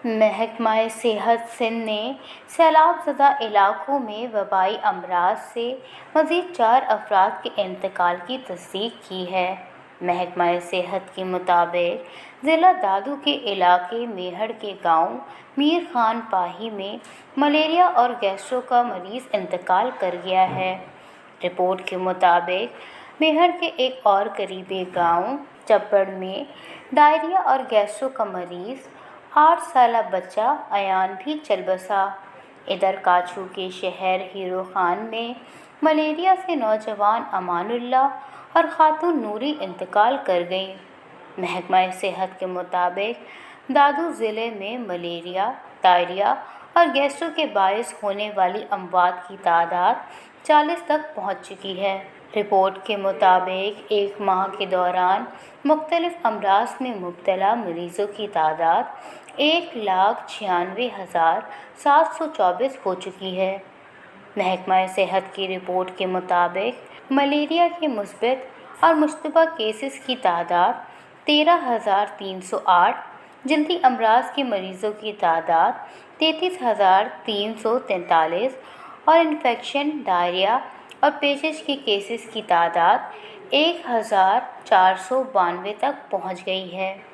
محکمہ صحت سندھ نے سیلاب زدہ علاقوں میں وبائی امراض سے مزید 4 افراد کے انتقال کی تصدیق کی ہے۔ محکمہ صحت کے مطابق ضلع دادو کے علاقے میہڑ کے گاؤں میر خان پاہی میں ملیریا اور گیسٹرو کا مریض انتقال کر گیا ہے۔ رپورٹ کے مطابق میہڑ کے ایک اور قریبی گاؤں چپڑ میں ڈائریا اور گیسٹرو کا مریض 8 سالہ بچہ ایان بھی چل بسا۔ ادھر کاچھو کے شہر ہیرو خان میں ملیریا سے نوجوان امان اللہ اور خاتون نوری انتقال کر گئیں۔ محکمہ صحت کے مطابق دادو ضلع میں ملیریا، ڈائریا اور گیسٹرو کے باعث ہونے والی اموات کی تعداد 40 تک پہنچ چکی ہے۔ رپورٹ کے مطابق ایک ماہ کے دوران مختلف امراض میں مبتلا مریضوں کی تعداد 1,96,724 ہو چکی ہے۔ محکمہ صحت کی رپورٹ کے مطابق ملیریا کے مثبت اور مشتبہ کیسز کی تعداد 13,308، جلدی امراض کے مریضوں کی تعداد 33,343 اور انفیکشن، ڈائریا اور پیچش کے کیسز کی تعداد 1,492 تک پہنچ گئی ہے۔